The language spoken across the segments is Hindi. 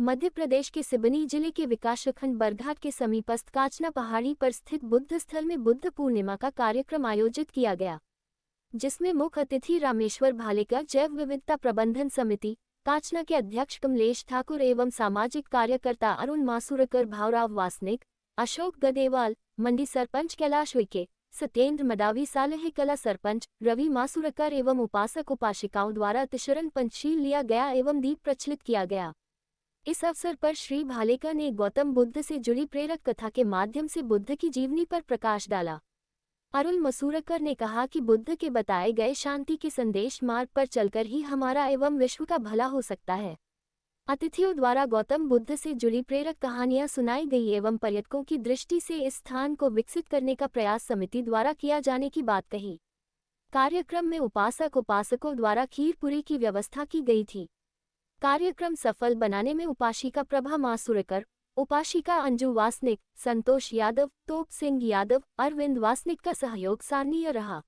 मध्य प्रदेश के सिवनी जिले के विकासखंड बरघाट के समीपस्थ काचना पहाड़ी पर स्थित बुद्ध स्थल में बुद्ध पूर्णिमा का कार्यक्रम आयोजित किया गया, जिसमें मुख्य अतिथि रामेश्वर भालेकर जैव विविधता प्रबंधन समिति काचना के अध्यक्ष कमलेश ठाकुर एवं सामाजिक कार्यकर्ता अरुण मासूरकर, भावराव वासनिक, अशोक गदेवाल, मंडी सरपंच कैलाश उइके, सत्येंद्र मडावी, सालेह कला सरपंच रवि मासूरकर एवं उपासक उपासिकाओं द्वारा तिशरण पंचशील लिया गया एवं दीप प्रज्वलित किया गया। इस अवसर पर श्री भालेकर ने गौतम बुद्ध से जुड़ी प्रेरक कथा के माध्यम से बुद्ध की जीवनी पर प्रकाश डाला। अरुण मासूरकर ने कहा कि बुद्ध के बताए गए शांति के संदेश मार्ग पर चलकर ही हमारा एवं विश्व का भला हो सकता है। अतिथियों द्वारा गौतम बुद्ध से जुड़ी प्रेरक कहानियां सुनाई गई एवं पर्यटकों की दृष्टि से इस स्थान को विकसित करने का प्रयास समिति द्वारा किया जाने की बात कही। कार्यक्रम में उपासकों द्वारा खीर पूरी की व्यवस्था की गई थी। कार्यक्रम सफल बनाने में उपासिका प्रभा मासूरकर, उपासिका अंजू वासनिक, संतोष यादव, तोप सिंह यादव, अरविंद वासनिक का सहयोग सराहनीय रहा।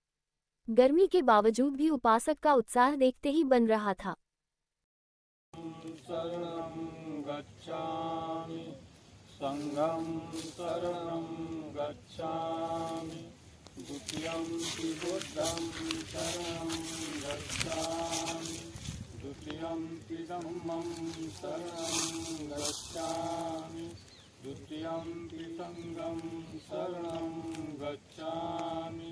गर्मी के बावजूद भी उपासक का उत्साह देखते ही बन रहा था। शरणं गच्छामि, संघं शरणं गच्छामि, द्वितीयं पि बुद्धं शरणं गच्छामि, द्वितीयं पि धम्मं शरणं गच्छामि, द्वितीयं पि संघं शरणं गच्छामि।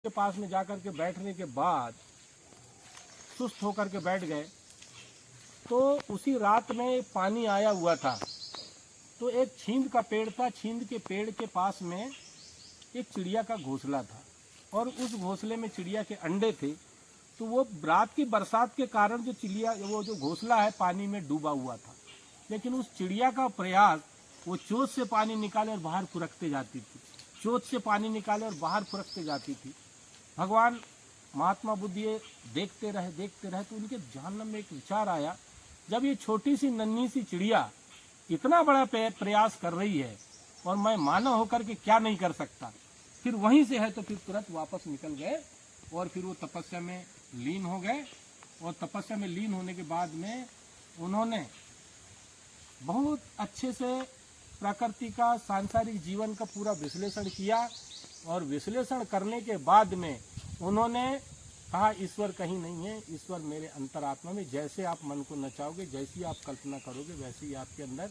के पास में जाकर के बैठने के बाद सुस्त होकर के बैठ गए तो उसी रात में पानी आया हुआ था। तो एक छींद का पेड़ था, छींद के पेड़ के पास में एक चिड़िया का घोंसला था और उस घोंसले में चिड़िया के अंडे थे। तो वो रात की बरसात के कारण वो जो घोंसला है पानी में डूबा हुआ था, लेकिन उस चिड़िया का प्रयास वो चोंच से पानी निकाले और बाहर फुरकते जाती थी, चोंच से पानी निकाले और बाहर फुरकते जाती थी। भगवान महात्मा बुद्ध ये देखते रहे तो उनके ध्यान में एक विचार आया, जब ये छोटी सी नन्ही सी चिड़िया इतना बड़ा प्रयास कर रही है और मैं मानव होकर के क्या नहीं कर सकता। फिर वहीं से है तो फिर तुरंत वापस निकल गए और फिर वो तपस्या में लीन हो गए। और तपस्या में लीन होने के बाद में उन्होंने बहुत अच्छे से प्रकृति का, सांसारिक जीवन का पूरा विश्लेषण किया और विश्लेषण करने के बाद में उन्होंने कहा ईश्वर कहीं नहीं है, ईश्वर मेरे अंतरात्मा में। जैसे आप मन को नचाओगे, जैसी आप कल्पना करोगे, वैसे ही आपके अंदर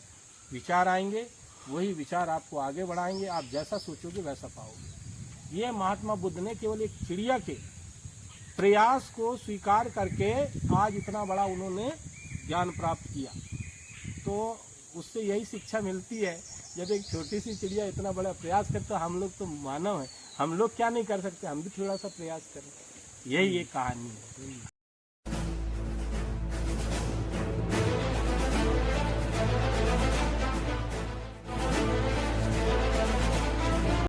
विचार आएंगे, वही विचार आपको आगे बढ़ाएंगे। आप जैसा सोचोगे वैसा पाओगे। ये महात्मा बुद्ध ने केवल एक चिड़िया के प्रयास को स्वीकार करके आज इतना बड़ा उन्होंने ज्ञान प्राप्त किया। तो उससे यही शिक्षा मिलती है, जब एक छोटी सी चिड़िया इतना बड़ा प्रयास करता है, हम लोग तो मानव हैं, हम लोग क्या नहीं कर सकते, हम भी थोड़ा सा प्रयास करें। यही एक कहानी है।